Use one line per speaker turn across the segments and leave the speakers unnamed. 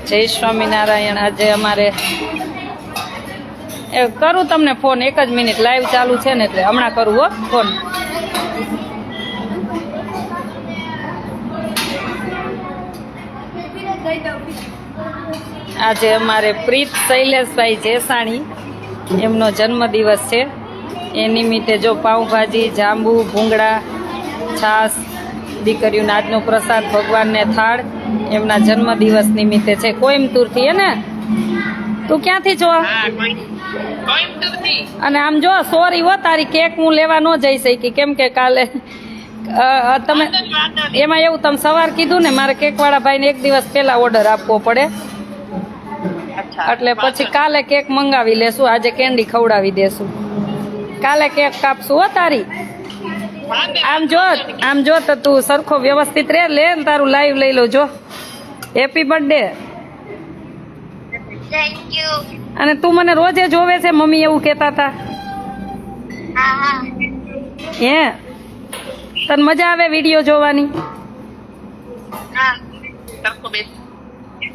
જય સ્વામિનારાયણ. આજે અમારે કરું તમને ફોન, 1 જ મિનિટ, લાઈવ ચાલુ છે ને એટલે હમણાં કરું હો ફોન. આજે અમારે પ્રીત શૈલેષભાઈ જેસાણી એમનો જન્મદિવસ છે. એ નિમિત્તે જો પાઉંભાજી, જાંબુ, ભૂંગળા, છાશ, દીકરીઓને આજનો પ્રસાદ, ભગવાનને થાળ એમના જન્મદિવસ નિમિત્તે છે. કોઈમ્બતુરથી હે ને? તું ક્યાંથી છો? અને આમ જો સોરી હો, તારી કેક હું લેવા ન જઈ શકી કેમ કે કાલે તમે એમાં એવું તમે સવાર કીધું ને, મારે કેકવાળા ભાઈને 1 દિવસ પહેલા ઓર્ડર આપવો પડે એટલે પછી કાલે કેક મંગાવી લેશું. આજે કેન્ડી ખવડાવી દેશું, કાલે કેક કાપશું હો તારી. આમ જો તો તું સરખો વ્યવસ્થિત રે, લે તારું લાઈવ લઈ લો. જો હેપી બર્થડે.
Thank you.
અને તું મને રોજે જોવે છે, મમ્મી એવું કહેતા હતા. હે, તને મજા આવે વિડીયો જોવાની?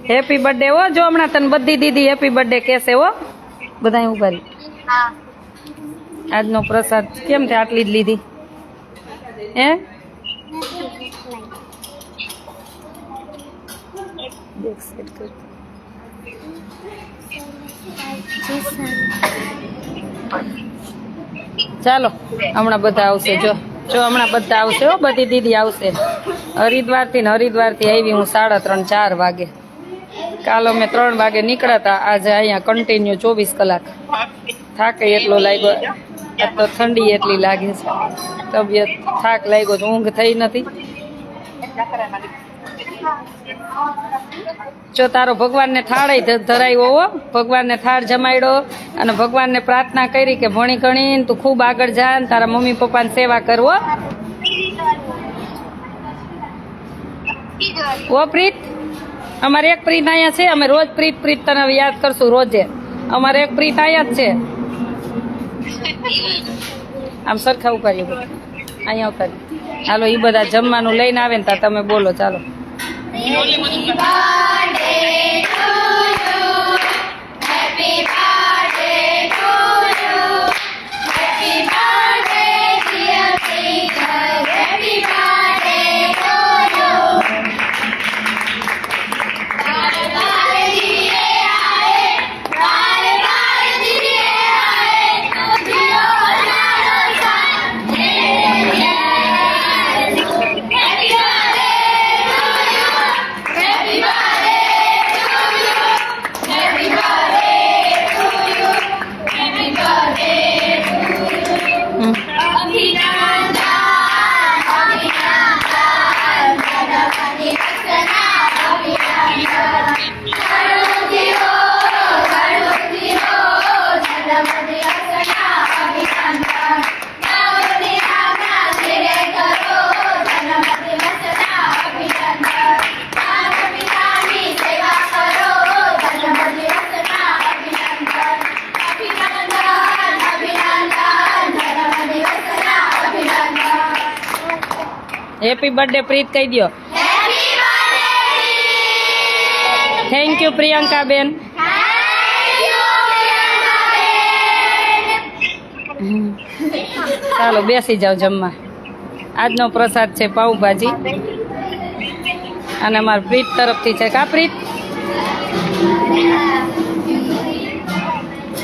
હેપી બર્થડે હો. જો હમણાં તને બધી દીદી હેપી બર્થડે કહેશે હો. બધા ઉભા રહી. આજનો પ્રસાદ કેમ છે આટલી જ લીધી? હે, ચાલો હમણાં બધા આવશે. જો હમણાં બધા આવશે હો, બધી દીદી આવશે. હરિદ્વારથી આવી હું 3:30 4 વાગે. કાલ અમે 3 વાગે નીકળ્યા હતા. આજે અહીંયા કન્ટિન્યુ 24 કલાક. થાકે એટલો લાગ્યો, તો ઠંડી એટલી લાગે છે, તબિયત થાક લાગ્યો છે, ઊંઘ થઈ નથી. જો તારો ભગવાનને થાળ ધરાવ્યો હો, ભગવાનને થાળ જમાડ્યો અને ભગવાનને પ્રાર્થના કરી કે ભણી ગણીને તું ખૂબ આગળ જા ને તારા મમ્મી પપ્પાની સેવા કરવો. ઓ પ્રીત, અમારે એક પ્રીત અહીંયા છે. અમે રોજ પ્રીત તને યાદ કરશું રોજે. અમારે એક પ્રીત અહીંયા જ છે. આમ સરખા ઉપાડી અહીંયા ઉતારી. હાલો, એ બધા જમવાનું લઈને આવે ને ત્યાં તમે બોલો. ચાલો. હેપી બર્થડે પ્રીત કહી દો. થેન્ક યુ પ્રિયંકા બેન. ચાલો બેસી જાઓ જમવા. આજનો પ્રસાદ છે પાઉંભાજી અને અમારા પ્રીત તરફથી છે. કા પ્રીત?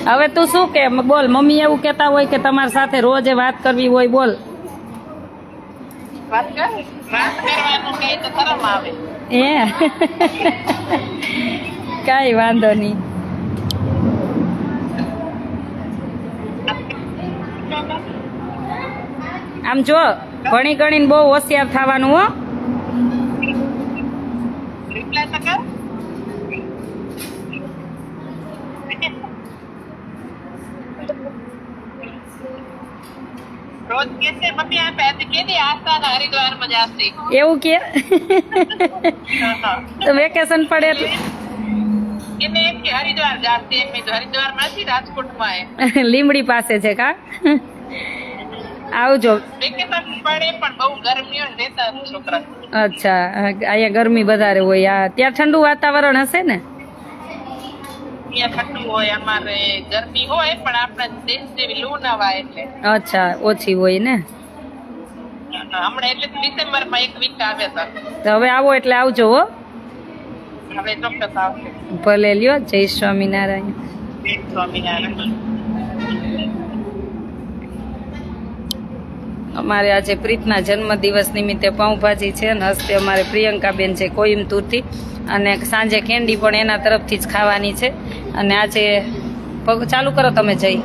હવે તું શું કે બોલ. મમ્મી એવું કહેતા હોય કે તમારી સાથે રોજ વાત કરવી હોય, બોલ. કાંઈ વાંધો નહીં. આમ જો ભણી ગણીને બહુ હોશિયાર થવાનું હો.
રોજ કે છે મમ્મી આ પેટ કે દે આસ્થા ના હરિદ્વાર માં જાશે
એવું કે તો વેકેશન પડે એટલે
એને એમ કે હરિદ્વાર જાશે. એમ તો હરિદ્વાર માં નથી, રાજકોટ માં
લીમડી પાસે છે. કા આવજો.
વેકેશન પડે પણ બહુ ગરમી હોય ને રહેતા નથી છોકરા.
અચ્છા, અહીંયા ગરમી વધારે હોય. ત્યાં ઠંડુ વાતાવરણ હશે ને?
ત્યાં ઠંડુ હોય, અમારે ગરમી હોય પણ આપણા દેશ જેવી લૂ ના વાય એટલે.
અચ્છા, ઓછી હોય ને.
હમણાં એટલે ડિસેમ્બર માં 1 વીક આવ્યા હતા.
તો હવે આવો એટલે આવજો હો.
હવે ચોક્કસ આવશે.
ભલે લ્યો. જય સ્વામિનારાયણ.
જય સ્વામિનારાયણ.
અમારે આજે પ્રીતના જન્મદિવસ નિમિત્તે પાઉંભાજી છે ને હસ્તે અમારે પ્રિયંકાબેન છે કોઈમ્બતુરથી, અને સાંજે કેન્ડી પણ એના તરફથી જ ખાવાની છે. અને આજે ચાલુ કરો તમે. જઈ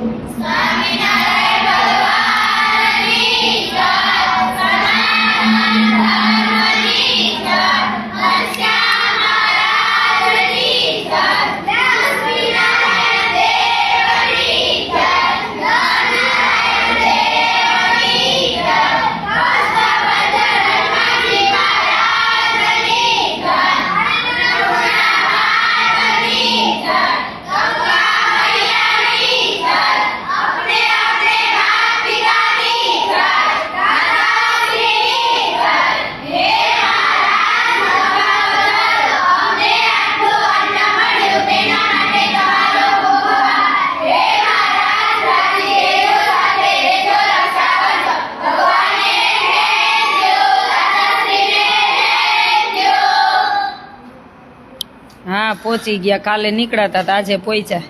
હા, પહોંચી ગયા. કાલે નીકળાતા હતા, આજે પહોંચ્યા.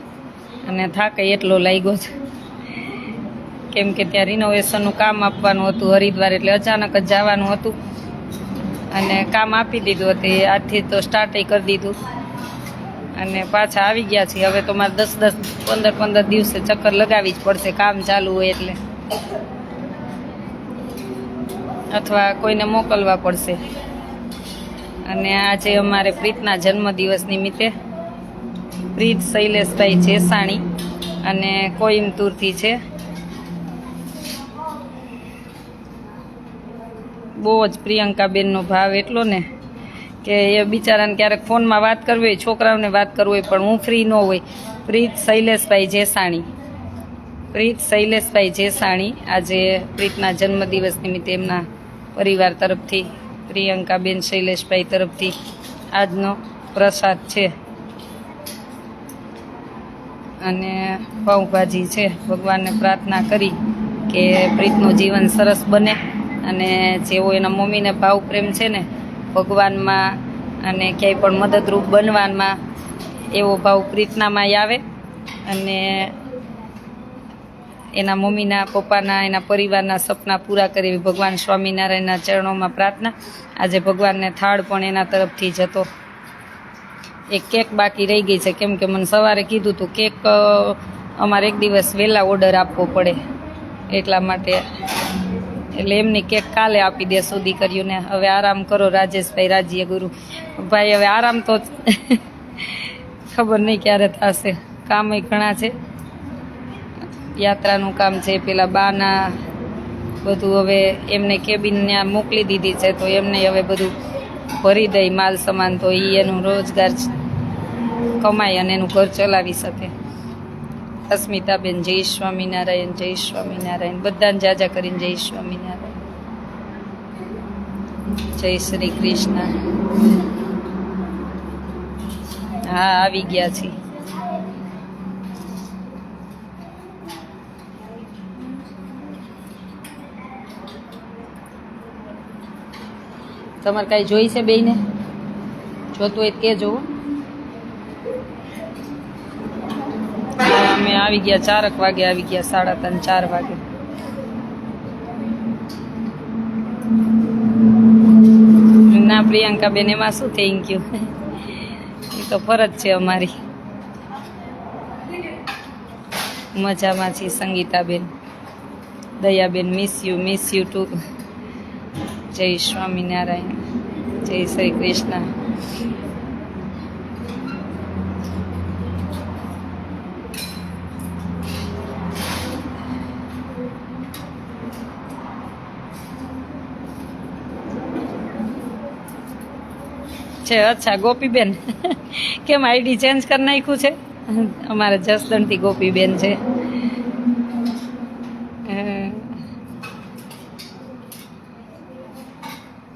અને થાકે એટલો લાગ્યો છે, કેમ કે ત્યાં રિનોવેશનનું કામ આપવાનું હતું હરિદ્વાર, એટલે અચાનક જ જવાનું હતું. અને કામ આપી દીધું હતું, આજથી તો સ્ટાર્ટ કરી દીધું. અને પાછા આવી ગયા છીએ. હવે તો મારે 10-10, 15-15 દિવસે ચક્કર લગાવી જ પડશે, કામ ચાલુ હોય એટલે. અથવા કોઈને મોકલવા પડશે. અને આજે અમારે પ્રીતના જન્મદિવસ નિમિત્તે પ્રીત શૈલેષભાઈ જેસાણી અને કોઈમ્બતુરથી છે. બહુ જ પ્રિયંકાબેનનો ભાવ એટલો ને કે એ બિચારાને ક્યારેક ફોનમાં વાત કરવી હોય, છોકરાઓને વાત કરવી હોય, પણ હું ફ્રી ન હોય. પ્રીત શૈલેષભાઈ જેસાણી, પ્રીત શૈલેષભાઈ જેસાણી આજે પ્રીતના જન્મદિવસ નિમિત્તે એમના પરિવાર તરફથી, પ્રિયંકાબેન શૈલેષભાઈ તરફથી આજનો પ્રસાદ છે. અને પાઉંભાજી છે. ભગવાનને પ્રાર્થના કરી કે પ્રીતનું જીવન સરસ બને, અને જેવો એના મમ્મીને ભાવ પ્રેમ છે ને ભગવાનમાં અને ક્યાંય પણ મદદરૂપ બનવામાં, એવો ભાવ પ્રીતનામાં આવે. અને એના મમ્મીના, પપ્પાના, એના પરિવારના સપના પૂરા કરે એવી ભગવાન સ્વામિનારાયણના ચરણોમાં પ્રાર્થના. આજે ભગવાનને થાળ પણ એના તરફથી જ હતો. એક કેક બાકી રહી ગઈ છે, કેમ કે મને સવારે કીધું હતું કેક અમારે એક દિવસ વહેલા ઓર્ડર આપવો પડે એટલા માટે. એટલે એમની કેક કાલે આપી દે સુધી કર્યું ને. હવે આરામ કરો રાજેશભાઈ, રાજ્ય ગુરુ ભાઈ. હવે આરામ તો ખબર નહીં ક્યારે થશે. કામય ઘણા છે, યાત્રાનું કામ છે, પેલા બાના બધું. હવે એમને કેબિન ત્યાં મોકલી દીધી છે, તો એમને હવે બધું ભરી દઈ માલ સામાન, તો એ એનું રોજગાર કમાય અને એનું ઘર ચલાવી શકે. અસ્મિતાબેન જય સ્વામિનારાયણ, જય સ્વામિનારાયણ. બધાને જાજા કરીને જય સ્વામિનારાયણ. જય શ્રી કૃષ્ણ. હા, આવી ગયા છીએ. તમારે કાંઈ જોઈ છે બેયને? જોતું હોય કે જોવો. અમે આવી ગયા 4 વાગે આવી ગયા, 3:30, 4 વાગે. ના પ્રિયંકાબેન, એમાં શું થેન્ક યુ, એ તો ફરજ છે અમારી. મજામાં છીએ સંગીતાબેન, દયાબેન. Miss you too. જય સ્વામિનારાયણ, જય શ્રી કૃષ્ણ. છે. અચ્છા ગોપીબેન, કેમ આઈડી ચેન્જ કરી નાખ્યું છે? અમારે જસદણથી ગોપીબેન છે.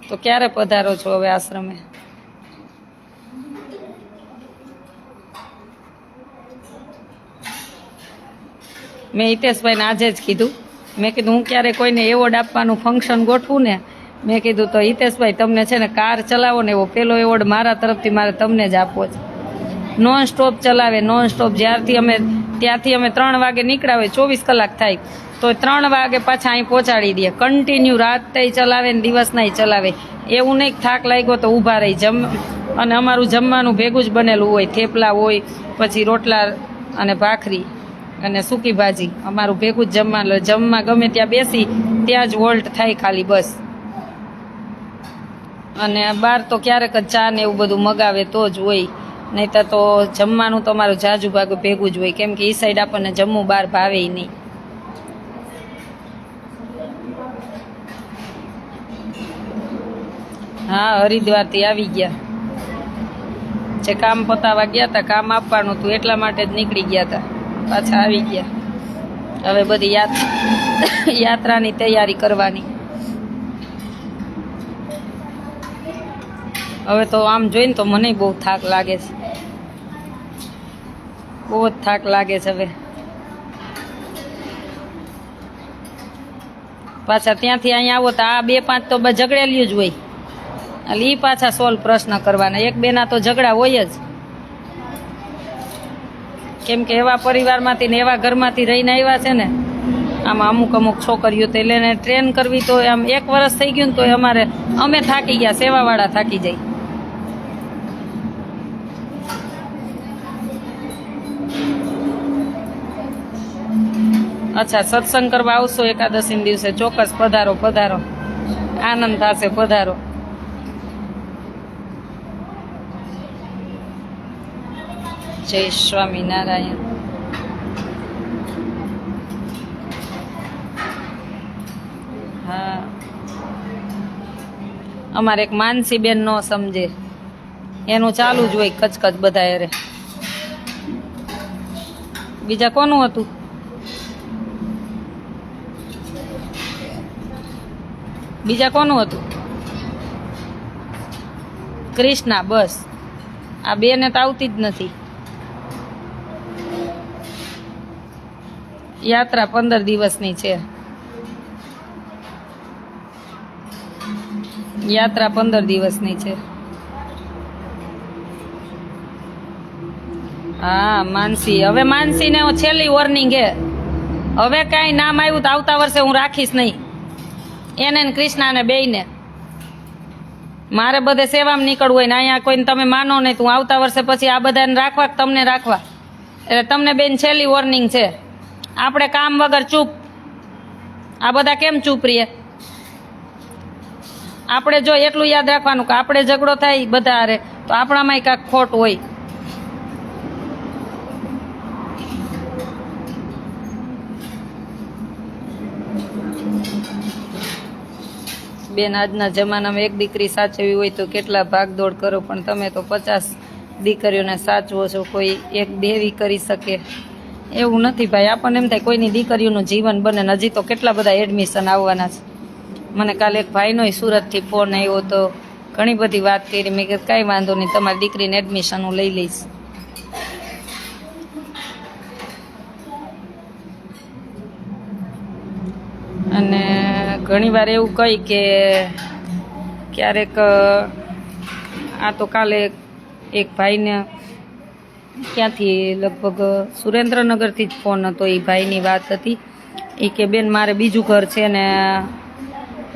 તો ક્યારે પધારો છો હવે આશ્રમે? મેં હિતેશભાઈને આજે જ કીધું, મેં કીધું હું ક્યારે કોઈને એવોર્ડ આપવાનું ફંક્શન ગોઠવું ને, મેં કીધું તો હિતેશભાઈ તમને છે ને કાર ચલાવો ને એવો પહેલો એવોર્ડ મારા તરફથી મારે તમને જ આપવો છે. નોન સ્ટોપ ચલાવે, નોન સ્ટોપ. જ્યારથી અમે ત્યાંથી અમે 3 વાગે નીકળ્યા હોય, 24 કલાક થાય તો 3 વાગે પાછા અહીં પહોંચાડી દે. કન્ટિન્યુ રાતેય ચલાવે ને દિવસનાય ચલાવે. એવું નહીં થાક લાગ્યો તો ઊભા રહી અને અમારું જમવાનું ભેગું જ બનેલું હોય. થેપલા હોય, પછી રોટલા અને ભાખરી અને સૂકી ભાજી, અમારું ભેગું જ જમવાનું. જમવા ગમે ત્યાં બેસી ત્યાં જ હોલ્ટ થાય ખાલી બસ. અને બહાર તો ક્યારેક જ ચા ને એવું બધું મગાવે તો જ હોય, નહીંતર તો જમવાનું તો અમારું જાજુ ભાગે ભેગું જ હોય, કેમ કે એ સાઈડ આપણને જમવું બહાર ભાવે નહીં. હા, હરિદ્વારથી આવી ગયા. જે કામ પતાવવા ગયા હતા, કામ આપવાનું હતું એટલા માટે જ નીકળી ગયા હતા, પાછા આવી ગયા. હવે બધી યાત્રાની તૈયારી કરવાની. હવે તો આમ જોઈને તો મને બહુ થાક લાગે છે, બહુ જ થાક લાગે છે. હવે પાછા ત્યાંથી અહીંયા આવો તો આ 2-5 તો ઝઘડેલી જ હોય, એટલે એ પાછા સોલ્વ પ્રશ્ન કરવાના. 1-2 ના તો ઝઘડા હોય જ, કેમ કે એવા પરિવારમાંથી ને એવા ઘરમાંથી રહીને આવ્યા છે ને. આમાં અમુક છોકરીઓ તો એને ટ્રેન કરવી તો આમ 1 વર્ષ થઈ ગયું ને તો અમે થાકી ગયા, સેવાવાળા થાકી જાય. અચ્છા, સત્સંગ કરવા આવશો એકાદશી દિવસે? ચોક્કસ પધારો, પધારો, આનંદ થશે, પધારો. જય સ્વામિનારાયણ. હા, અમારે એક માનસી બેન નો સમજે, એનું ચાલુ જ હોય કચકચ બધા એરે. બીજા કોનું હતું? બીજા કોનું હતું? કૃષ્ણા. બસ આ બેને તો આવતી જ નથી. યાત્રા 15 દિવસની છે. યાત્રા 15 દિવસની છે. હા, માનસી. હવે માનસીને છેલ્લી વોર્નિંગ હે, હવે કાંઈ નામ આવ્યું તો આવતા વર્ષે હું રાખીશ નહીં એને ને કૃષ્ણાને બેયને. મારે બધે સેવામાં નીકળવું હોય ને અહીંયા કોઈને તમે માનો નહીં, તું આવતા વર્ષે પછી આ બધાને રાખવા કે તમને રાખવા. એટલે તમને બેન છેલ્લી વોર્નિંગ છે. આપણે કામ વગર ચૂપ, આ બધા કેમ ચૂપ રહીએ? આપણે જો એટલું યાદ રાખવાનું કે આપણે ઝઘડો થાય બધા હારે તો આપણામાંય કાંઈક ખોટ હોય. બેન, આજના જમાનામાં એક દીકરી સાચવી હોય તો કેટલા ભાગદોડ કરો, પણ તમે તો 50 દીકરીઓને સાચવો છો. કોઈ એક દેવી કરી શકે એવું નથી ભાઈ. આપણને એમ થાય કોઈની દીકરીઓનું જીવન બને. હજી તો કેટલા બધા એડમિશન આવવાના છે. મને કાલે એક ભાઈનો સુરતથી ફોન આવ્યો તો ઘણી બધી વાત કરી. મેં કીધું કાંઈ વાંધો નહીં, તમારી દીકરીને એડમિશન હું લઈ લઈશ. અને ઘણીવાર એવું કહી કે ક્યારેક આ તો કાલે એક ભાઈને ક્યાંથી લગભગ સુરેન્દ્રનગરથી જ ફોન હતો. એ ભાઈની વાત હતી. એ કે બેન મારે બીજું ઘર છે ને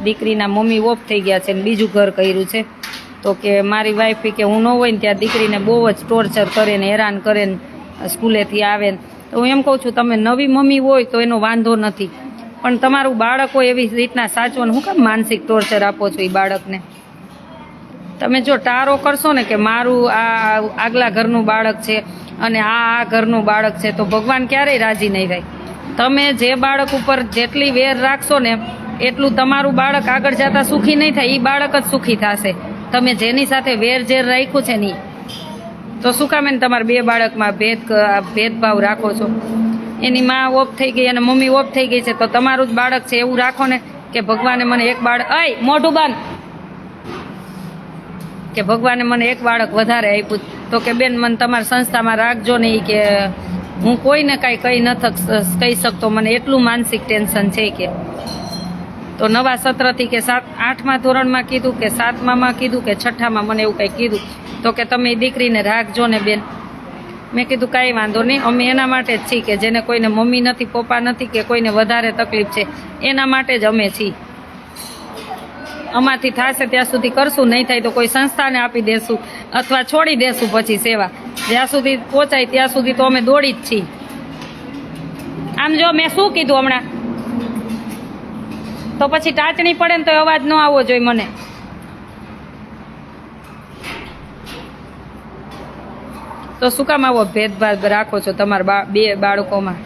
દીકરીના મમ્મી ઓફ થઈ ગયા છે ને બીજું ઘર કર્યું છે, તો કે મારી વાઈફ કે હું ન હોય ને ત્યાં દીકરીને બહુ જ ટોર્ચર કરે ને હેરાન કરે ને સ્કૂલેથી આવે ને. તો હું એમ કહું છું તમે નવી મમ્મી હોય તો એનો વાંધો નથી, પણ તમારું બાળક હોય એવી રીતના સાચવો ને હું કેમ માનસિક ટોર્ચર આપો છો એ બાળકને? તમે જો ટારો કરશો ને કે મારું આ આગલા ઘરનું બાળક છે અને આ ઘરનું બાળક છે તો ભગવાન ક્યારેય રાજી નહીં થાય. તમે જે બાળક ઉપર જેટલી વેર રાખશો ને એટલું તમારું બાળક આગળ જતા સુખી નહીં થાય, એ બાળક જ સુખી થશે. તમે જેની સાથે વેર ઝેર રાખ્યું છે નહીં તો શું કામ એને તમારા 2 બાળકમાં ભેદભાવ રાખો છો? એની માં ઓફ થઈ ગઈ અને મમ્મી ઓફ થઈ ગઈ છે તો તમારું જ બાળક છે એવું રાખો ને કે ભગવાને મને એક બાળક. અય મોઢું બંધ, કે ભગવાને મને એક બાળક વધારે આપ્યું, તો કે બેન મને તમારી સંસ્થામાં રાખજો નહીં, કે હું કોઈને કાંઈ કહી શકતો, મને એટલું માનસિક ટેન્શન છે કે. તો નવા સત્રથી કે 8મા ધોરણમાં કીધું કે 7મામાં કીધું કે 6ઠામાં મને એવું કંઈ કીધું, તો કે તમે દીકરીને રાખજો ને બેન. મેં કીધું કાંઈ વાંધો નહીં, અમે એના માટે જ છીએ કે જેને કોઈને મમ્મી નથી, પપ્પા નથી, કે કોઈને વધારે તકલીફ છે, એના માટે જ અમે છીએ. અમારથી થશે ત્યાં સુધી કરશું, નહીં થાય તો કોઈ સંસ્થાને આપી દેશું અથવા છોડી દેશું પછી સેવા. જ્યાં સુધી પહોંચાય ત્યાં સુધી તો અમે દોડી જ છીએ. આમ જો મેં શું કીધું હમણાં, તો પછી ટાચણી પડે ને તો અવાજ ન આવવો જોઈએ મને. તો શું કામ આવો ભેદભાવ રાખો છો તમારા બે બાળકોમાં?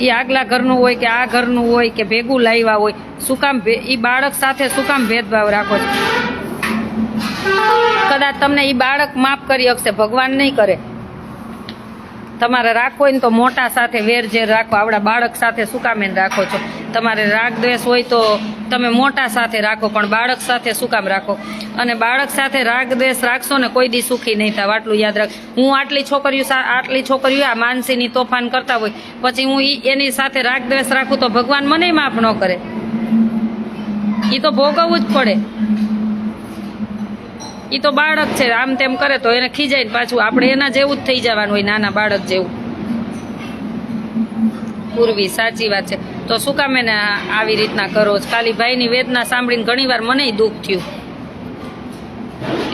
એ આગલા ઘરનું હોય કે આ ઘરનું હોય કે ભેગું લાવ્યા હોય, શું કામ એ બાળક સાથે શું કામ ભેદભાવ રાખો છો? કદાચ તમને એ બાળક માફ કરી શકશે, ભગવાન નહીં કરે. તમારે રાખવો હોય ને તો મોટા સાથે વેરઝેર રાખો, આવડા બાળક સાથે શું કામ એને રાખો છો? તમારે રાગ દ્વેષ હોય તો તમે મોટા સાથે રાખો, પણ બાળક સાથે શું કામ રાખો? અને બાળક સાથે રાગ દ્વેષ રાખશો ને કોઈ દી સુખી નહીં થાવ, આટલું યાદ રાખ. હું આટલી છોકરીઓ આ માનસીની તોફાન કરતા હોય, પછી હું એની સાથે રાગ દ્વેષ રાખું તો ભગવાન મને માફ ન કરે. એ તો ભોગવવું જ પડે. એ તો બાળક છે, આમ તેમ કરે તો એને ખીજાય પાછું આપણે એના જેવું જ થઈ જવાનું હોય, નાના બાળક જેવું. પૂર્વી સાચી વાત છે. તો શું કામ એને આવી રીતના કરો છો? ખાલી ભાઈની વેદના સાંભળીને ઘણીવાર મને દુઃખ થયું.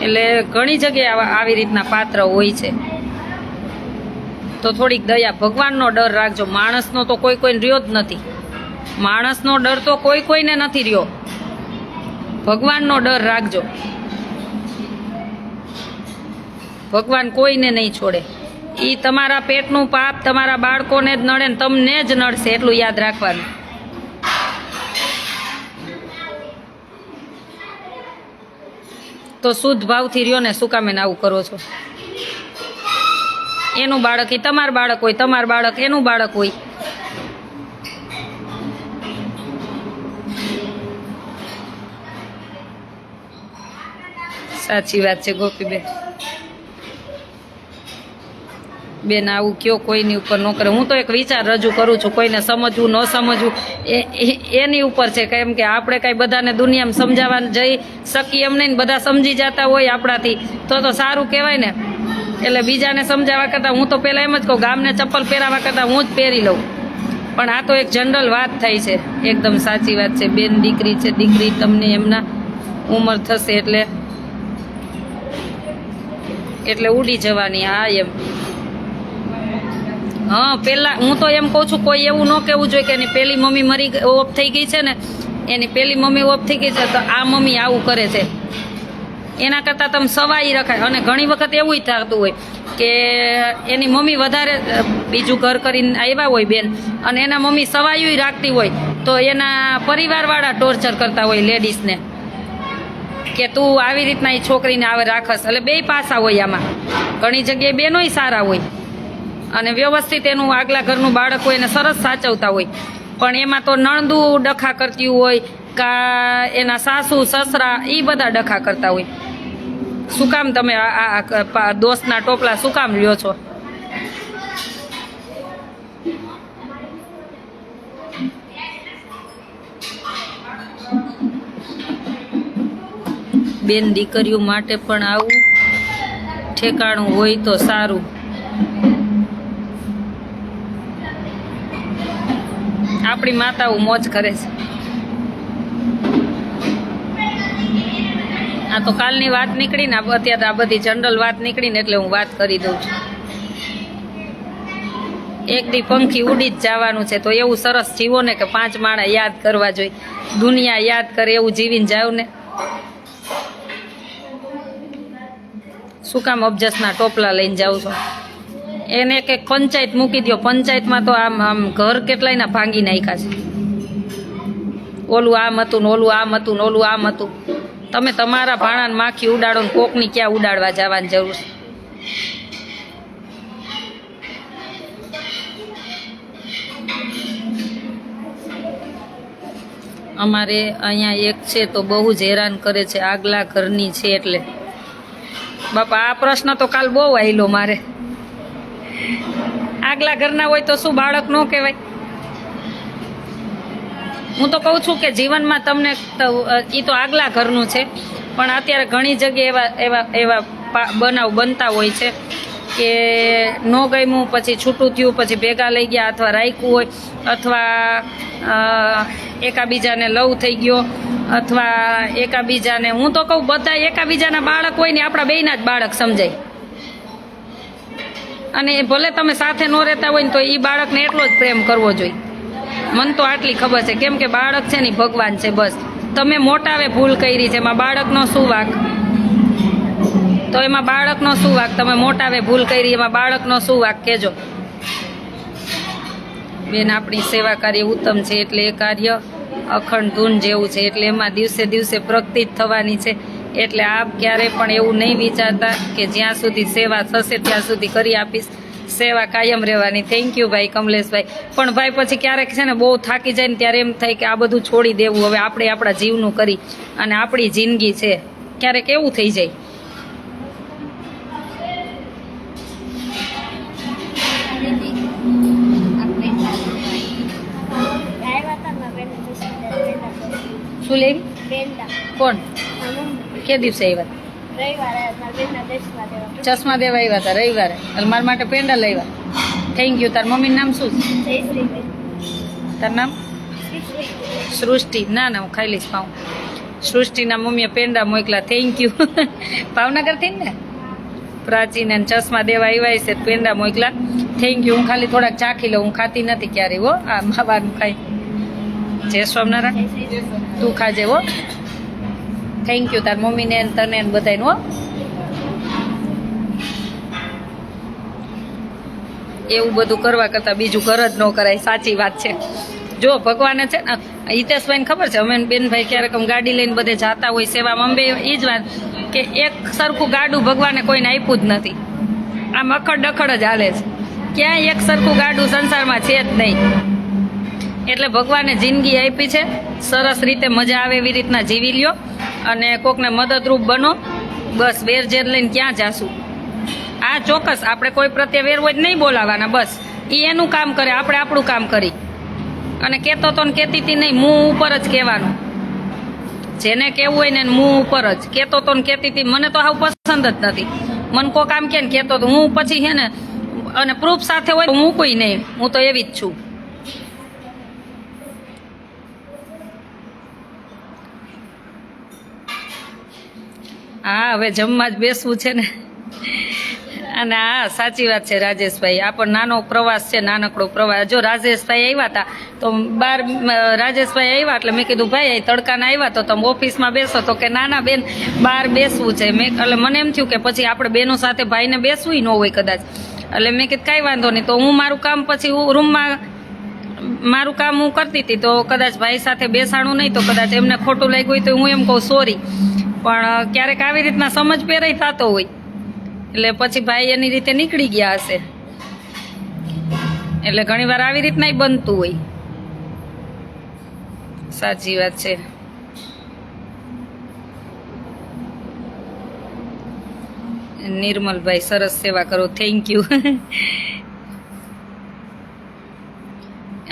એટલે ઘણી જગ્યાએ આવી રીતના પાત્ર હોય છે. તો થોડીક દયા, ભગવાનનો ડર રાખજો. માણસનો તો કોઈને રહ્યો જ નથી. માણસનો ડર તો કોઈને નથી રહ્યો. ભગવાનનો ડર રાખજો. ભગવાન કોઈને નહીં છોડે. એ તમારા પેટનું પાપ તમારા બાળકોને જ નડે ને તમને જ નડશે, એટલું યાદ રાખવાનું. તો શુદ્ધ ભાવથી રહ્યો ને, શું કામ એને આવું કરો છો? એનું બાળક એ તમારું બાળક હોય, તમારું બાળક એનું બાળક હોય. સાચી વાત છે ગોપીબેન. બેન આવું કયો કોઈની ઉપર ન કરે. હું તો એક વિચાર રજૂ કરું છું, કોઈને સમજવું ન સમજવું એની ઉપર છે. કેમ કે આપણે કાંઈ બધાને દુનિયામાં સમજાવવા જઈ શકીએ એમ નહીં, બધા સમજી જતા હોય આપણાથી તો સારું કહેવાય ને. એટલે બીજાને સમજાવવા કરતાં હું તો પહેલાં એમ જ કહું, ગામને ચપ્પલ પહેરાવા કરતાં હું જ પહેરી લઉં. પણ આ તો એક જનરલ વાત થઈ છે. એકદમ સાચી વાત છે બેન. દીકરી છે, દીકરી તમને એમના ઉંમર થશે એટલે ઉડી જવાની. હા એમ. હા, પેલા હું તો એમ કહું છું, કોઈ એવું ન કહેવું જોઈએ કે એની પેલી મમ્મી ઓફ થઈ ગઈ છે ને, એની પેલી મમ્મી ઓફ થઈ ગઈ છે તો આ મમ્મી આવું કરે છે. એના કરતાં તમે સવાઈ રખાય. અને ઘણી વખત એવું થતું હોય કે એની મમ્મી વધારે બીજું ઘર કરીને આવ્યા હોય બેન, અને એના મમ્મી સવાયું રાખતી હોય, તો એના પરિવારવાળા ટોર્ચર કરતા હોય લેડીઝને કે તું આવી રીતના એ છોકરીને આવે રાખસ. એટલે બે પાસા હોય આમાં. ઘણી જગ્યાએ બેનોય સારા હોય અને વ્યવસ્થિત એનું આગલા ઘરનું બાળક હોય એને સરસ સાચવતા હોય, પણ એમાં તો નણંદુ ડખા કરતી હોય કા એના સાસુ સસરા એ બધા ડખા કરતા હોય. શું કામ તમે આ દોસ્તના ટોપલા શું કામ લ્યો છો? બેન દીકરીઓ માટે પણ આવું ઠેકાણું હોય તો સારું. આપણી માતાઓ મોજ કરે છે. આ તો કાલની વાત નીકળી ને, અત્યારે આ બધી જનરલ વાત નીકળી ને એટલે હું વાત કરી દઉં છું. એક દી પંખી ઉડી જ જવાનું છે, તો એવું સરસ જીવો ને કે 5 માળા યાદ કરવા જોઈએ. દુનિયા યાદ કરે એવું જીવીને જાવ ને. શું કામ અબજસના ટોપલા લઈને જાઉં છો? એને એક પંચાયત મૂકી દો. પંચાયતમાં તો આમ ઘર કેટલાયના ભાંગી નાખ્યા છે. ઓલું આમ હતું ને ઓલું આમ હતું ને ઓલું આમ હતું. તમે તમારા ભાણાને માખી ઉડાડો ને કોકની ક્યાં ઉડાડવા જવાની જરૂર છે? અમારે અહીંયા એક છે તો બહુ જ હેરાન કરે છે, આગલા ઘરની છે એટલે. બાપા આ પ્રશ્ન તો કાલ બહુ આવેલો મારે. આગલા ઘરના હોય તો શું બાળક ન કહેવાય? હું તો કહું છું કે જીવનમાં તમને એ તો આગલા ઘરનું છે, પણ અત્યારે ઘણી જગ્યાએ એવા એવા એવા બનાવ બનતા હોય છે કે ન ગમ્યું પછી છૂટું થયું, પછી ભેગા લઈ ગયા, અથવા રાખ્યું હોય, અથવા એકાબીજાને લવ થઈ ગયો, અથવા એકાબીજાને, હું તો કહું બધા એકાબીજાના બાળક હોય ને આપણા બેયના જ બાળક સમજાય. અને ભલે તમે સાથે ન રહેતા હોય ને તો એ બાળકને એટલો જ પ્રેમ કરવો જોઈએ. મને તો આટલી ખબર છે, કેમ કે બાળક છે ને ભગવાન છે. બસ તમે મોટાવે ભૂલ કરી છે, એમાં બાળકનો શું વાંક? તો એમાં બાળકનો શું વાંક? તમે મોટાવે ભૂલ કરી, એમાં બાળકનો શું વાંક કહેજો. બેન આપણી સેવા કાર્ય ઉત્તમ છે એટલે એ કાર્ય અખંડ ધૂન જેવું છે, એટલે એમાં દિવસે દિવસે પ્રગતિ જ થવાની છે. એટલે આપ ક્યારે પણ એવું નહીં વિચારતા કે જ્યાં સુધી સેવા થશે ત્યાં સુધી કરી આપીશ. સેવા કાયમ રહેવાની. થેન્ક યુ ભાઈ કમલેશભાઈ. પણ ભાઈ પછી ક્યારેક છે ને બહુ થાકી જાય ને ત્યારે એમ થાય કે આ બધું છોડી દેવું, હવે આપણે આપણા જીવનું કરી, અને આપણી જિંદગી છે. ક્યારેક એવું થઈ જાય. શું લેવી? કોણ? કે દિવસે આવ્યા? ચશ્મા દેવા આવ્યા હતા રવિવારે. મારા માટે પેંડા લાવ્યા. Thank you. તાર મમ્મીનું નામ શું છે? તાર નામ? સૃષ્ટિ. ના ના હું ખાઈ લઈશ પાઉં. સૃષ્ટિના મમ્મીએ પેંડા મોકલા. Thank you. ભાવનગરથી ને પ્રાચીને ચશ્મા દેવા આવ્યા છે, પેંડા મોકલા. Thank you. હું ખાલી થોડાક ચાખી લઉં, હું ખાતી નથી ક્યારેય હો આ માવાનું ખાઈ. જય સ્વામિનારાયણ. તું ખાજે હો. થેન્ક યુ તાર મમ્મીને તને બધાને હો. એવું બધું કરવા કરતાં બીજું ઘર જ ન કરાય. સાચી વાત છે. જો ભગવાને છે ને હિતેશભાઈને ખબર છે, અમે બેનભાઈ ક્યારેક ગાડી લઈને બધે જાતા હોય સેવામાં, અંબે એ જ વાત કે એક સરખું ગાડું ભગવાને કોઈને આપ્યું જ નથી. આમ અખડ ડખડ જ હાલે છે. ક્યાંય એક સરખું ગાડું સંસારમાં છે જ નહીં. એટલે ભગવાને જિંદગી આપી છે, સરસ રીતે મજા આવે એવી રીતના જીવી લ્યો, અને કોકને મદદરૂપ બનો. બસ વેર ઝેર લઈને ક્યાં જાશું? આ ચોક્કસ આપણે કોઈ પ્રત્યે વેર હોય નહીં બોલાવાના. બસ એ એનું કામ કરે, આપણે આપણું કામ કરી. અને કહેતો તો ને કહેતી હતી નહીં, મું ઉપર જ કહેવાનું. જેને કહેવું હોય ને મું ઉપર જ. કહેતો તો ને કહેતી હતી મને તો હાવ પસંદ જ નથી. મને કોઈ કામ કે ને કહેતો તો હું પછી છે ને, અને પ્રૂફ સાથે હોય તો હું કોઈ નહીં. હું તો એવી જ છું. હા હવે જમવા જ બેસવું છે ને. અને હા સાચી વાત છે રાજેશભાઈ, આ પણ નાનો પ્રવાસ છે, નાનકડો પ્રવાસ. જો રાજેશભાઈ આવ્યા હતા તો બાર રાજેશભાઈ આવ્યા એટલે મેં કીધું ભાઈ તડકાના આવ્યા તો તમે ઓફિસમાં બેસો, તો કે ના ના બેન બહાર બેસવું છે. મેં એટલે મને એમ થયું કે પછી આપણે બેનો સાથે ભાઈને બેસવું ન હોય કદાચ. એટલે મેં કીધું કાંઈ વાંધો નહીં. તો હું મારું કામ પછી હું રૂમમાં મારું કામ હું કરતી હતી, તો કદાચ ભાઈ સાથે બેસાણું નહીં, તો કદાચ એમને ખોટું લાગ્યું હોય તો હું એમ કહું સોરી. પણ ક્યારેક આવી રીતના સમજ પેરાઈ થતો હોય એટલે પછી ભાઈ એની રીતે નીકળી ગયા હશે. એટલે ઘણી વાર આવી રીતના બનતું હોય. સાચી વાત છે. નિર્મલભાઈ સરસ સેવા કરો. Thank you.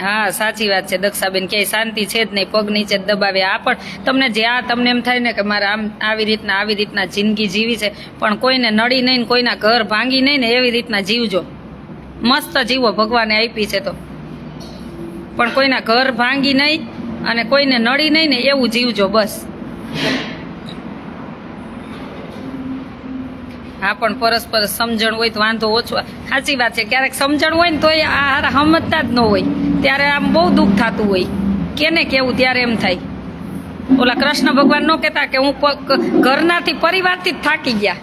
હા સાચી વાત છે દક્ષાબેન, ક્યાંય શાંતિ છે જ નહીં, પગ નીચે જ દબાવે. આ પણ તમને જ્યાં તમને એમ થાય ને કે મારે આમ આવી રીતના જિંદગી જીવી છે, પણ કોઈને નડી નહીં, કોઈના ઘર ભાંગી નહીં ને એવી રીતના જીવજો. મસ્ત જીવો, ભગવાને આપી છે તો. પણ કોઈના ઘર ભાંગી નહીં અને કોઈને નડી નહીં ને એવું જીવજો બસ. હા પણ પરસ્પર સમજણ હોય તો વાંધો ઓછો. સાચી વાત છે. ક્યારેક સમજણ હોય ને તોય આ હારા સમજતા જ ન હોય, ત્યારે આમ બહુ દુઃખ થતું હોય. કેને કેવું ત્યારે એમ થાય. ઓલા કૃષ્ણ ભગવાન ન કહેતા કે હું ઘરનાથી પરિવારથી જ થાકી ગયા.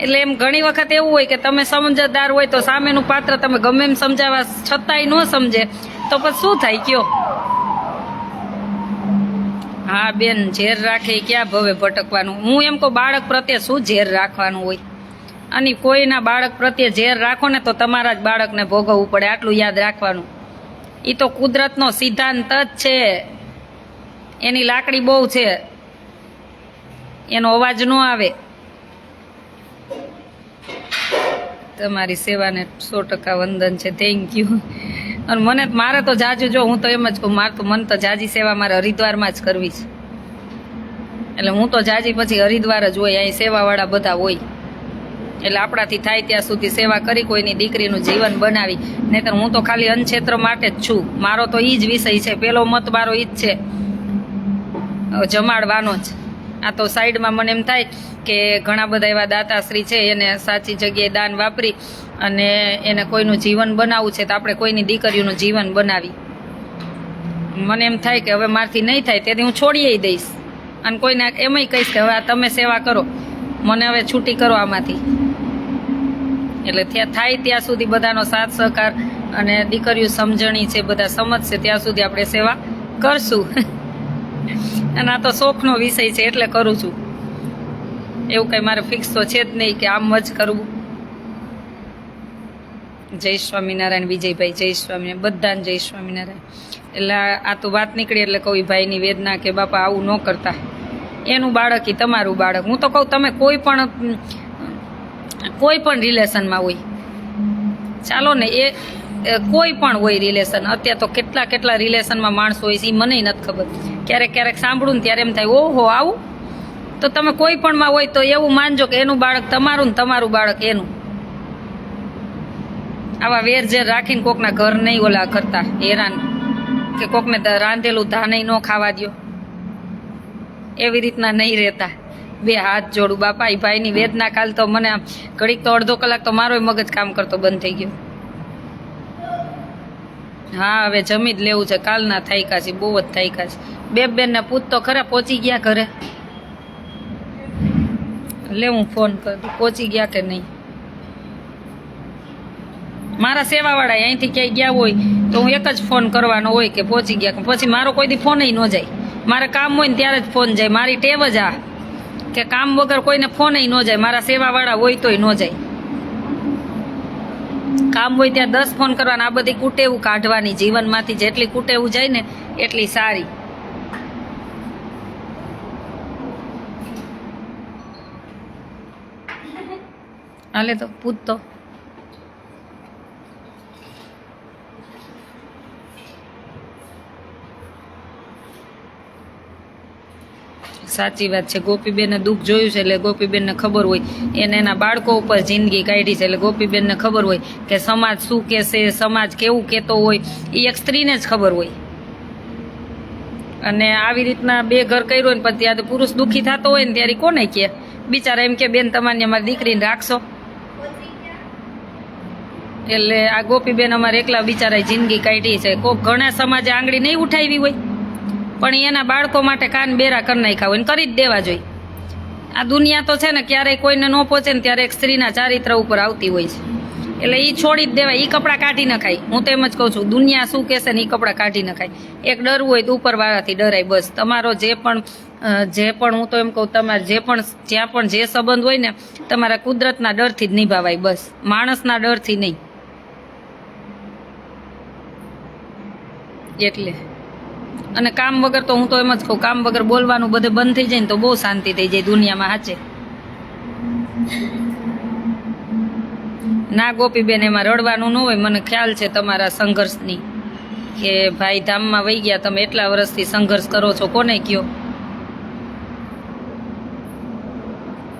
એટલે એમ ઘણી વખત એવું હોય કે તમે સમજદાર હોય તો સામેનું પાત્ર તમે ગમે એમ સમજાવવા છતાંય ન સમજે તો પછી શું થાય કયો? હા બેન ઝેર રાખે ક્યાં ભવે ભટકવાનું. હું એમ કહું બાળક પ્રત્યે શું ઝેર રાખવાનું હોય? અને કોઈના બાળક પ્રત્યે ઝેર રાખો ને તો તમારા જ બાળકને ભોગવવું પડે. આટલું યાદ રાખવાનું. એ તો કુદરતનો સિદ્ધાંત જ છે. એની લાકડી બહુ છે, એનો અવાજ ન આવે. તમારી સેવાને 100% વંદન છે, થેન્ક યુ. અને મારે તો જાજુ, જો હું તો એમ જ કહું, મારે તો મન તો જાજી સેવા મારે હરિદ્વારમાં જ કરવી છે. એટલે હું તો જાજી પછી હરિદ્વાર જ હોય, અહીં સેવાવાળા બધા હોય. એટલે આપણાથી થાય ત્યાં સુધી સેવા કરી, કોઈની દીકરીનું જીવન બનાવી. નહીંતર હું તો ખાલી અન્નક્ષેત્ર માટે જ છું. મારો તો એ જ વિષય છે, પેલો મત મારો એ જ છે, જમાડવાનો જ. આ તો સાઈડમાં મને એમ થાય કે ઘણા બધા એવા દાતાશ્રી છે, એને સાચી જગ્યાએ દાન વાપરી અને એને કોઈનું જીવન બનાવવું છે, તો આપણે કોઈની દીકરીઓનું જીવન બનાવી. મને એમ થાય કે હવે મારથી નહીં થાય તેથી હું છોડીએ દઈશ, અને કોઈને એમય કહીશ કે હવે આ તમે સેવા કરો, મને હવે છૂટી કરો આમાંથી. એટલે ત્યાં થાય ત્યાં સુધી બધાનો સાથ સહકાર અને દીકરીઓ સમજણી છે, બધા સમજશે ત્યાં સુધી આપણે સેવા કરશું. અને આ તો શોખનો વિષય છે એટલે કરું છું. એવું કંઈ મારે ફિક્સ તો છે જ નહીં કે આમ જ કરવું. જય સ્વામિનારાયણ વિજયભાઈ, જય સ્વામિનારાયણ, બધાને જય સ્વામિનારાયણ. એટલે આ તો વાત નીકળી એટલે કહું ભાઈની વેદના કે બાપા આવું ન કરતા, એનું બાળક એ તમારું બાળક. હું તો કહું તમે કોઈ પણ રિલેશનમાં હોય, ચાલો ને એ કોઈ પણ હોય રિલેશન. અત્યારે તો કેટલા રિલેશનમાં માણસો હોય છે એ મને નથી ખબર. ક્યારેક સાંભળું ને ત્યારે એમ થાય ઓહો આવું. તો તમે કોઈ પણમાં હોય તો એવું માનજો કે એનું બાળક તમારું ને તમારું બાળક એનું. આવા વેરઝેર રાખીને કોકના ઘર નહીં ઓલા કરતા હેરાન, કે કોકને રાંધેલું ધાનય ન ખાવા દ્યો, એવી રીતના નહીં રહેતા. બે હાથ જોડું બાપા, એ ભાઈની વેદના. કાલ તો મને ઘડીક તો અડધો કલાક તો મારો મગજ કામ કરતો બંધ થઈ ગયો. હા હવે જમી જ લેવું છે, કાલના થાયકા છે, બહુ જ થાયકા છે. બેનને પૂછ તો ખરા પહોંચી ગયા ઘરે? લે હું ફોન કર દઉં, પહોંચી ગયા કે નહીં. મારા સેવાવાળા અહીંથી ક્યાંય ગયા હોય તો હું એક જ ફોન કરવાનો હોય કે પહોંચી ગયા. પછી મારો કોઈ દી ફોન ન જાય. મારે કામ હોય ને ત્યારે જ ફોન જાય. મારી ટેવ જ આ કે કામ વગર કોઈને ફોન ન જાય. મારા સેવાવાળા હોય તોય ન જાય. કામ હોય ત્યાં 10 ફોન કરવાના. આ બધી કુટેવું કાઢવાની જીવનમાંથી. જેટલી કુટેવું જાય ને એટલી સારી. હાલે તો પૂછતો. સાચી વાત છે. ગોપીબેનને દુઃખ જોયું છે એટલે ગોપીબેનને ખબર હોય. એને એના બાળકો ઉપર જિંદગી કાઢી છે એટલે ગોપીબેનને ખબર હોય કે સમાજ શું કહેશે, સમાજ કેવું કહેતો હોય, એ એક સ્ત્રીને જ ખબર હોય. અને આવી રીતના બે ઘર કર્યું હોય ને પછી ત્યારે પુરુષ દુઃખી થતો હોય ને ત્યારે કોને કહે? બિચારા એમ કે બેન તમારી અમારી દીકરીને રાખશો. એટલે આ ગોપીબેન અમારે એકલા બિચારા જિંદગી કાઢી છે. કોક ઘણા સમાજે આંગળી નહીં ઉઠાવી હોય પણ એના બાળકો માટે કાન બેરા કરી નાખ્યા હોય ને કરી જ દેવા જોઈએ. આ દુનિયા તો છે ને ક્યારેય કોઈને ન પહોંચે ને ત્યારે એક સ્ત્રીના ચારિત્ર ઉપર આવતી હોય છે. એટલે એ છોડી જ દેવાય. એ કપડાં કાઢી નખાય. હું તો એમ જ કહું છું, દુનિયા શું કહેશે ને એ કપડાં કાઢી નખાય. એક ડરવું હોય તો ઉપરવાળાથી ડરાય બસ. તમારો જે પણ હું તો એમ કહું, તમારે જ્યાં પણ જે સંબંધ હોય ને તમારા કુદરતના ડરથી જ નિભાવાય બસ, માણસના ડરથી નહીં. એટલે અને કામ વગર તો હું તો એમ જ કહું, કામ વગર બોલવાનું બધે બંધ થઈ જાય ને તો બહુ શાંતિ થઈ જાય દુનિયામાં. સાચે ના ગોપીબેન, એમાં રડવાનું ન હોય. મને ખ્યાલ છે તમારા સંઘર્ષની, કે ભાઈ ધામમાં વહી ગયા, તમે એટલા વર્ષથી સંઘર્ષ કરો છો. કોને કયો?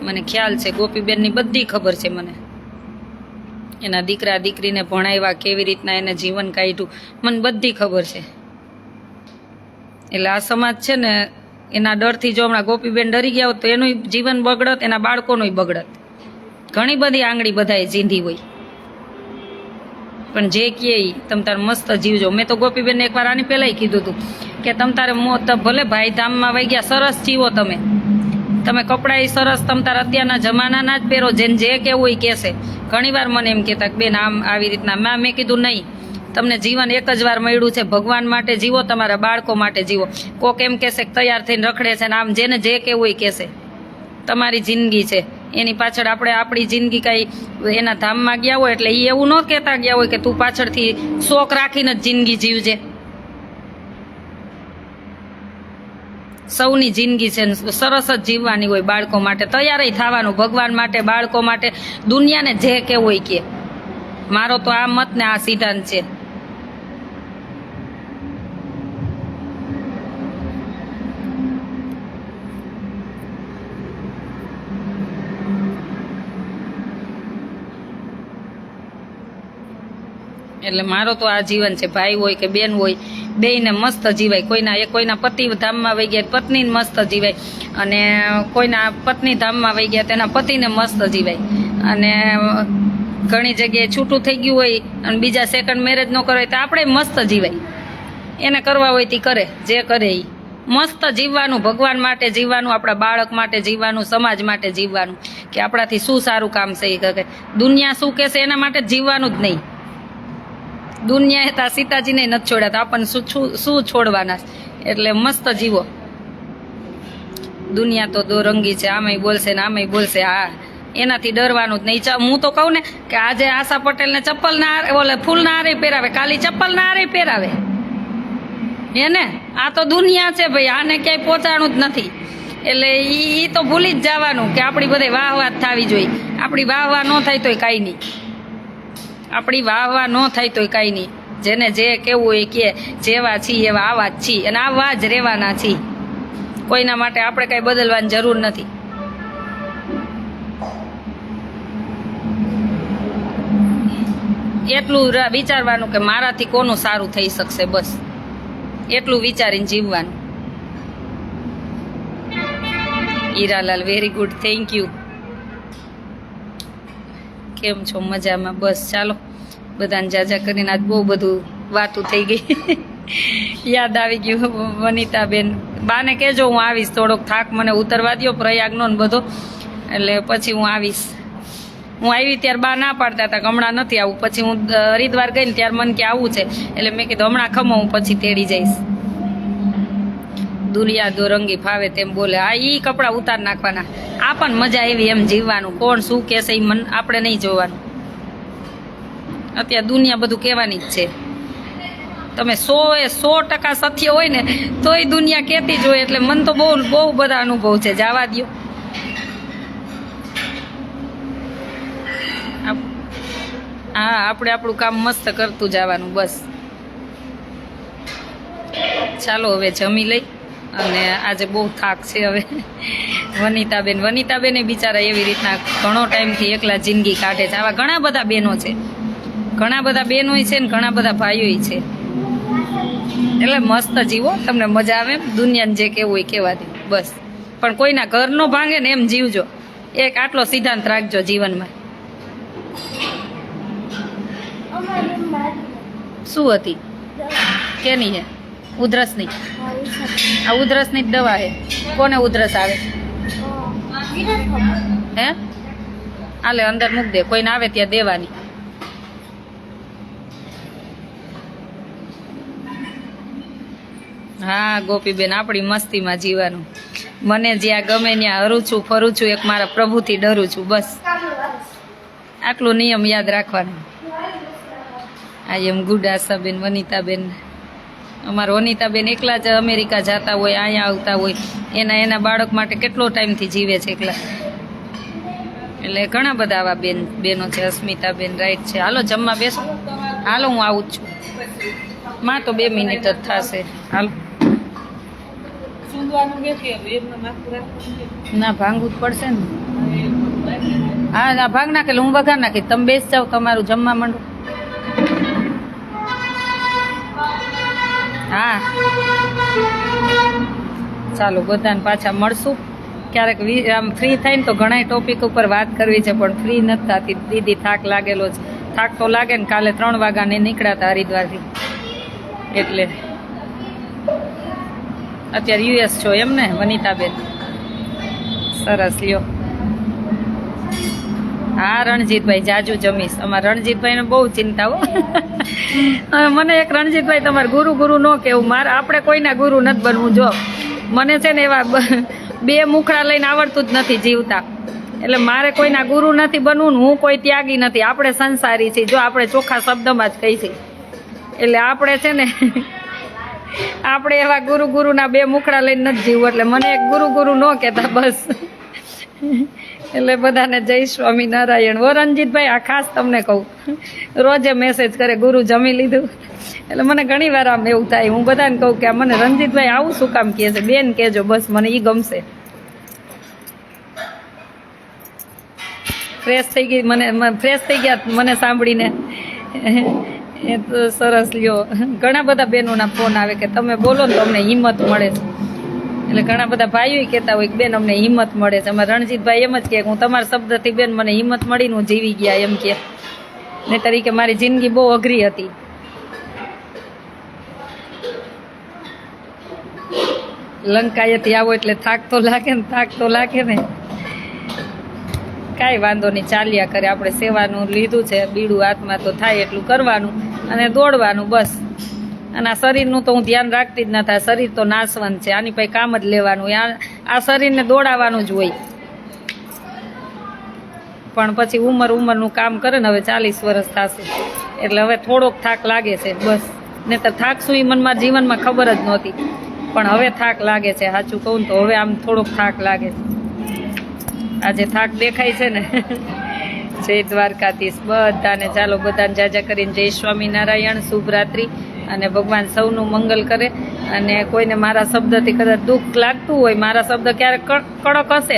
મને ખ્યાલ છે. ગોપીબેનની બધી ખબર છે મને. એના દીકરા દીકરીને ભણાવ્યા, કેવી રીતના એને જીવન કાઢ્યું, મને બધી ખબર છે. એટલે આ સમાજ છે ને એના ડરથી જો હમણાં ગોપીબેન ડરી ગયા હોત તો એનું જીવન બગડત, એના બાળકોનું બગડત. ઘણી બધી આંગળી બધાએ ચીંધી હોય. પણ જે કહે તમ તારે મસ્ત જીવજો. મેં તો ગોપીબેનને એકવાર આની પહેલાંય કીધું હતું કે તમ તારે ભલે ભાઈ ધામમાં વહી ગયા, સરસ જીવો. તમે કપડાં સરસ તમ તારે અત્યારના જમાનાના જ પહેરો. જેને જે કહેવું એ કહેશે. ઘણીવાર મને એમ કહેતા કે બેન આમ આવી રીતના. મેં કીધું નહીં, તમને જીવન એક જ વાર મળ્યું છે. ભગવાન માટે જીવો, તમારા બાળકો માટે જીવો. કોક એમ કહેશે કે તૈયાર થઈને રખડે છે ને આમ, જેને જે કહેવું એ કહેશે. તમારી જિંદગી છે, એની પાછળ આપણે આપણી જિંદગી કાંઈ એના ધામમાં ગયા હોય એટલે એ એવું ન કહેતા ગયા હોય કે તું પાછળથી શોખ રાખીને જ જિંદગી જીવજે. સૌની જિંદગી છે સરસ જ જીવવાની હોય, બાળકો માટે તૈયાર થવાનું, ભગવાન માટે, બાળકો માટે, દુનિયાને જે કેવું હોય કે. મારો તો આ મત ને આ સિદ્ધાંત છે. એટલે મારો તો આ જીવન છે. ભાઈ હોય કે બેન હોય, બેયને મસ્ત જીવાય. કોઈના પતિ ધામમાં વહી ગયા પત્નીને મસ્ત જીવાય, અને કોઈના પત્ની ધામમાં વહી ગયા તેના પતિને મસ્ત જીવાય. અને ઘણી જગ્યાએ છૂટું થઈ ગયું હોય અને બીજા સેકન્ડ મેરેજ ન કરે તો આપણે મસ્ત જીવાય. એને કરવા હોય તે કરે, જે કરે એ મસ્ત જીવવાનું, ભગવાન માટે જીવવાનું, આપણા બાળક માટે જીવવાનું, સમાજ માટે જીવવાનું, કે આપણાથી શું સારું કામ છે એ કરે. દુનિયા શું કહેશે એના માટે જીવવાનું જ નહીં. દુનિયાએ તા સીતાજીને નથી છોડ્યા, તો આપણને શું છોડવાના. એટલે મસ્ત જીવો. દુનિયા તો દોરંગી છે, આમેય બોલશે ને આમેય બોલશે. હા, એનાથી ડરવાનું જ નહીં. હું તો કહું ને કે આજે આશા પટેલને ચપ્પલ ના ઓલે ફૂલ ના હારે પહેરાવે, કાલી ચપ્પલ ના હારે પહેરાવે. એને આ તો દુનિયા છે ભાઈ, આને ક્યાંય પહોંચાણું જ નથી. એટલે ઈ તો ભૂલી જ જવાનું કે આપણી બધે વાહ થવી જોઈએ. આપણી વાહ ન થાય તોય કાંઈ નહીં. આપણી વાહ ન થાય તોય કાંઈ નહીં. જેને જે કેવું હોય કે જેવા છીએ એવા આવા જ છીએ, અને આવા જ રહેવાના છીએ. કોઈના માટે આપણે કાંઈ બદલવાની જરૂર નથી. એટલું વિચારવાનું કે મારાથી કોનું સારું થઈ શકશે, બસ એટલું વિચારીને જીવવાનું. Hiralal very good, thank you. કેમ છો? મજામાં? બસ ચાલો, બધાને જાજા કરીને આજ બહુ બધું વાતું થઈ ગઈ. યાદ આવી ગયું વનિતાબેન. બાને કહેજો હું આવીશ, થોડોક થાક મને ઉતરવા દો પ્રયાગનો ને બધો, એટલે પછી હું આવીશ. હું આવી ત્યારે બા ના પાડતા હતા કે હમણાં નથી આવું. પછી હું હરિદ્વાર ગઈ ને ત્યારે મને કે આવું છે, એટલે મેં કીધું હમણાં ખમો, હું પછી તેડી જઈશ. દુનિયા દોરંગી ફાવે તેમ બોલે. હા, ઈ કપડાં ઉતાર નાખવાના. આ પણ મજા એવી એમ જીવવાનું. કોણ શું કહેશે એ મન આપણે નહીં જોવાનું. અત્યારે દુનિયા બધું કહેવાની જ છે. તમે 100% સત્ય હોય ને તોય દુનિયા કહેતી જ હોય. એટલે મન તો બહુ બધા અનુભવ છે. જવા દો. હા, આપણે આપણું કામ મસ્ત કરતું જવાનું, બસ. ચાલો હવે જમી લઈ, અને આજે બહુ થાક છે હવે. વનિતાબેન બિચારા એવી રીતના ઘણો ટાઈમથી એકલા જિંદગી કાઢે છે. આવા ઘણા બધા બહેનો છે, ઘણા બધા બહેનોય છે ને ઘણા બધા ભાઈઓય છે. એટલે મસ્ત જીવો, તમને મજા આવે એમ. દુનિયાને જે કેવું હોય કહેવા દે, બસ. પણ કોઈના ઘર નો ભાંગે ને એમ જીવજો. એક આટલો સિદ્ધાંત રાખજો જીવનમાં. શું હતી? કેની હે? ઉધરસની. આ ઉધરસની જ દવા હે. કોને ઉધરસ આવે? હે? આલે અંદર મૂક દે, કોઈને આવે ત્યાં દેવાની. હા ગોપીબેન, આપણી મસ્તીમાં જીવાનું. મને જ્યાં ગમે ત્યાં હરું છું, ફરું છું, એક મારા પ્રભુથી ડરું છું, બસ. આટલો નિયમ યાદ રાખવાનો. આઈ એમ ગુડ. આશાબેન, વનિતાબેન. અમારા વનિતાબેન એકલા જ અમેરિકા જતા હોય, અહીંયા આવતા હોય. એના બાળક માટે કેટલો ટાઈમથી જીવે છે એકલા. એટલે ઘણા બધા આવા બેનો છે. અસ્મિતાબેન રાઈટ છે. હાલો જમવા બેસો. હાલો હું આવું જ છું. માં તો 2 મિનિટ જ થશે. હાલો. ના, ભાંગવું જ પડશે ને. હા ના, ભાંગ નાખેલું હું વઘાર નાખી. તમે બેસ જાઓ, તમારું જમવા માંડો. હા ચાલો, બધાને પાછા મળશું ક્યારેક. આમ ફ્રી થઈને તો ઘણા ટોપિક ઉપર વાત કરવી છે, પણ ફ્રી નથી થતી. દીદી થાક લાગેલો છે. થાક તો લાગે ને. કાલે 3 વાગ્યાને નીકળ્યા હતા હરિદ્વારથી. એટલે અત્યારે યુએસ છો એમ ને વનિતાબેન? સરસ લ્યો. હા રણજીતભાઈ, જાજુ જમીશ. અમારા રણજીતભાઈને બહુ ચિંતા હો. મને એક રણજીતભાઈ તમારે ગુરુ ન કેવું. મારે આપણે કોઈના ગુરુ નથી બનવું. જો મને છે ને એવા 2 મુખડા લઈને આવડતું જ નથી જીવતા. એટલે મારે કોઈના ગુરુ નથી બનવું ને હું કોઈ ત્યાગી નથી. આપણે સંસારી છીએ. જો આપણે ચોખ્ખા શબ્દમાં જ કહી છીએ. એટલે આપણે છે ને આપણે એવા ગુરુના બે મુખડા લઈને નથી જીવવું, એટલે મને એક ગુરુ ન કહેતા બસ. એટલે બધાને જય સ્વામિનારાયણ. ઓ રણજીતભાઈ, આ ખાસ તમને કહું, રોજે મેસેજ કરે ગુરુ જમી લીધું. એટલે મને ઘણી વાર આમ એવું થાય, હું બધાને કહું કે મને રણજીતભાઈ આવું શું કામ કહે છે, બેન કહેજો બસ, મને એ ગમશે. ફ્રેશ થઈ ગઈ, ફ્રેશ થઈ ગયા મને સાંભળીને. એ તો સરસ. લ્યો, ઘણા બધા બહેનોના ફોન આવે કે તમે બોલો ને તો અમને હિંમત મળે છે. એટલે ઘણા બધા ભાઈઓ કહેતા હોય કે બેન અમને હિંમત મળે છે. અમારા રણજીતભાઈ એમ જ કહે હું તમારા શબ્દથી બેન મને હિંમત મળીને હું જીવી ગયા એમ કે. ને તરીકે મારી જિંદગી બહુ અઘરી હતી. લંકાએથી આવો એટલે થાક તો લાગે ને. કાંઈ વાંધો નહીં, ચાલ્યા કરે. આપણે સેવાનું લીધું છે, બીડું હાથમાં તો થાય એટલું કરવાનું અને દોડવાનું બસ. અને આ શરીરનું તો હું ધ્યાન રાખતી જ નથી. આ શરીર તો નાશવંત છે, આની પછી કામ જ લેવાનું. આ શરીરને દોડાવવાનું જ હોય. પણ પછી ઉંમરનું કામ કરે ને, હવે 40 વર્ષ થશે એટલે હવે થોડોક થાક લાગે છે બસ. નહીં તો થાક શું એ મનમાં જીવનમાં ખબર જ નહોતી, પણ હવે થાક લાગે છે. સાચું કહું તો હવે આમ થોડોક થાક લાગે છે. આજે થાક દેખાય છે ને. જય દ્વારકાધીશ બધાને. ચાલો બધાને જાજા કરીને જય સ્વામિનારાયણ, શુભ રાત્રિ. અને ભગવાન સૌનું મંગલ કરે. અને કોઈને મારા શબ્દથી કદાચ દુઃખ લાગતું હોય, મારા શબ્દ ક્યારેક કડક હશે,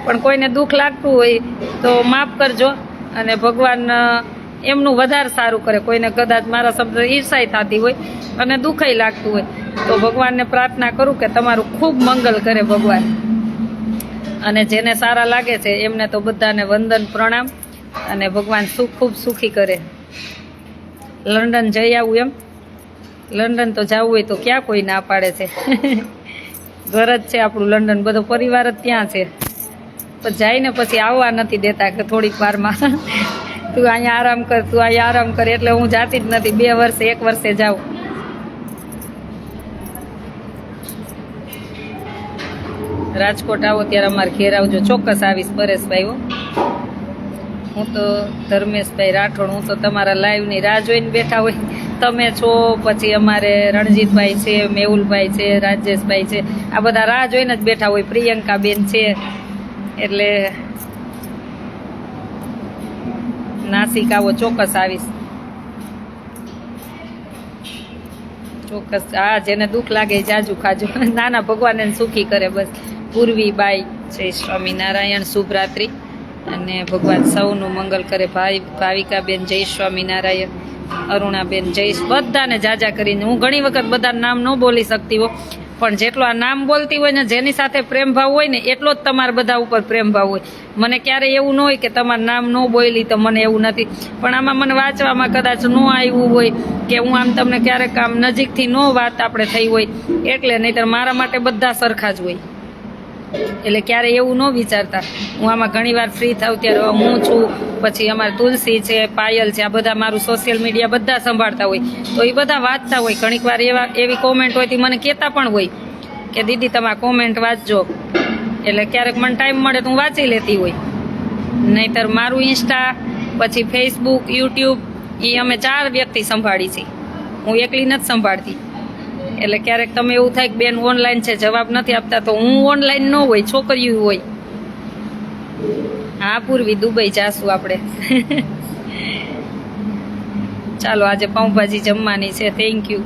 પણ કોઈને દુઃખ લાગતું હોય તો માફ કરજો. અને ભગવાન એમનું વધારે સારું કરે. કોઈને કદાચ મારા શબ્દ ઈર્ષાઈ થતી હોય અને દુઃખઈ લાગતું હોય તો ભગવાનને પ્રાર્થના કરું કે તમારું ખૂબ મંગલ કરે ભગવાન. અને જેને સારા લાગે છે એમને તો બધાને વંદન પ્રણામ. અને ભગવાન ખૂબ સુખી કરે. લંડન જઈ આવું એમ? લંડન તો જવું હોય તો ક્યાં કોઈ ના પાડે છે. ઘર જ છે આપણું લંડન, બધો પરિવાર જ ત્યાં છે. પણ જઈને પછી આવવા નથી દેતા કે થોડીક વારમાં તું અહીંયા આરામ કર, એટલે હું જાતી જ નથી. 2 વર્ષે 1 વર્ષે જાઉં. રાજકોટ આવો ત્યારે અમારે ઘેર આવજો, ચોક્કસ આવીશ પરેશભાઈ. હું તો ધર્મેશભાઈ રાઠોડ, હું તો તમારા લાઈવની રાહ જોઈને બેઠા હોય. તમે છો, પછી અમારે રણજીતભાઈ છે, મેહુલભાઈ છે, રાજેશભાઈ છે, આ બધા રાહ જોઈને જ બેઠા હોય. પ્રિયંકાબેન છે. એટલે નાસિક આવો, ચોક્કસ આવીશ. ચોક્કસ. હા, જેને દુઃખ લાગે જાજુ ખાજો. નાના ભગવાન એને સુખી કરે બસ. પૂર્વીબાઈ જય સ્વામિનારાયણ, શુભ રાત્રિ. અને ભગવાન સૌનું મંગલ કરે. ભાવિકાબેન જય સ્વામિનારાયણ, અરુણાબેન જય. બધાને જાજા કરીને. હું ઘણી વખત બધા નામ ન બોલી શકતી હો, પણ જેટલો આ નામ બોલતી હોય ને, જેની સાથે પ્રેમ ભાવ હોય ને, એટલો જ તમારા બધા ઉપર પ્રેમ ભાવ હોય. મને ક્યારેય એવું ન હોય કે તમારું નામ ન બોલી તો મને એવું નથી, પણ આમાં મને વાંચવામાં કદાચ ન આવ્યું હોય કે હું આમ તમને ક્યારેક આમ નજીકથી ન વાત આપણે થઈ હોય એટલે. નહીંતર મારા માટે બધા સરખા જ હોય. એટલે ક્યારે એવું ન વિચારતા. હું આમાં ઘણી વાર ફ્રી થાવ ત્યારે હું છું, પછી અમારે તુલસી છે, પાયલ છે, આ બધા મારું સોશિયલ મીડિયા બધા સંભાળતા હોય તો એ બધા વાંચતા હોય. ઘણીક વાર એવી કોમેન્ટ હોય તે મને કહેતા પણ હોય કે દીદી તમે આ કોમેન્ટ વાંચજો. એટલે ક્યારેક મને ટાઈમ મળે તો હું વાંચી લેતી હોય. નહીંતર મારું ઇન્સ્ટા, પછી ફેસબુક, યુટ્યુબ એ અમે 4 વ્યક્તિ સંભાળી છે, હું એકલી નથી સંભાળતી. એટલે ક્યારેક તમે એવું થાય કે બેન ઓનલાઈન છે જવાબ નથી આપતા, તો હું ઓનલાઈન ન હોય, છોકરીઓ હોય. હા પૂર્વી, દુબઈ જાશું આપણે. ચાલો આજે પાઉંભાજી જમવાની છે. Thank you.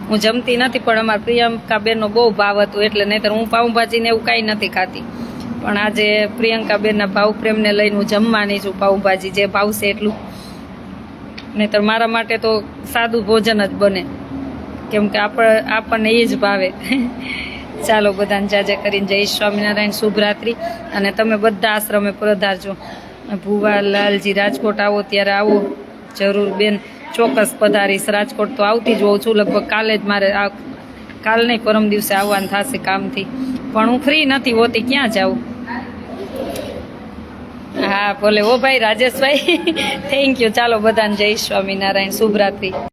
હું જમતી નથી પણ અમારા પ્રિયંકાબેનનો બહુ ભાવ હતો એટલે. નહીંતર હું પાઉંભાજીને એવું કાંઈ નથી ખાતી, પણ આજે પ્રિયંકાબેનના ભાવ પ્રેમને લઈને હું જમવાની છું પાઉંભાજી, જે ભાવશે એટલું. નહીંતર મારા માટે તો સાદું ભોજન જ બને, કેમ કે આપણને એ જ ભાવે. ચાલો બધાને જાજે કરીને જય સ્વામિનારાયણ, શુભ રાત્રિ. અને તમે બધા આશ્રમે પધારજો. ભુવાલાલજી રાજકોટ આવો ત્યારે આવો જરૂર બેન, ચોક્કસ પધારીશ. રાજકોટ તો આવતી જ હોઉં છું, લગભગ કાલે જ મારે કાલ નહીં પરમ દિવસે આવવાનું થશે કામથી, પણ હું ફ્રી નથી હોતી, ક્યાં જાઉં. હા ભલે. ઓ ભાઈ રાજેશભાઈ થેન્ક યુ. ચાલો બધાને જય સ્વામિનારાયણ, શુભ રાત્રિ.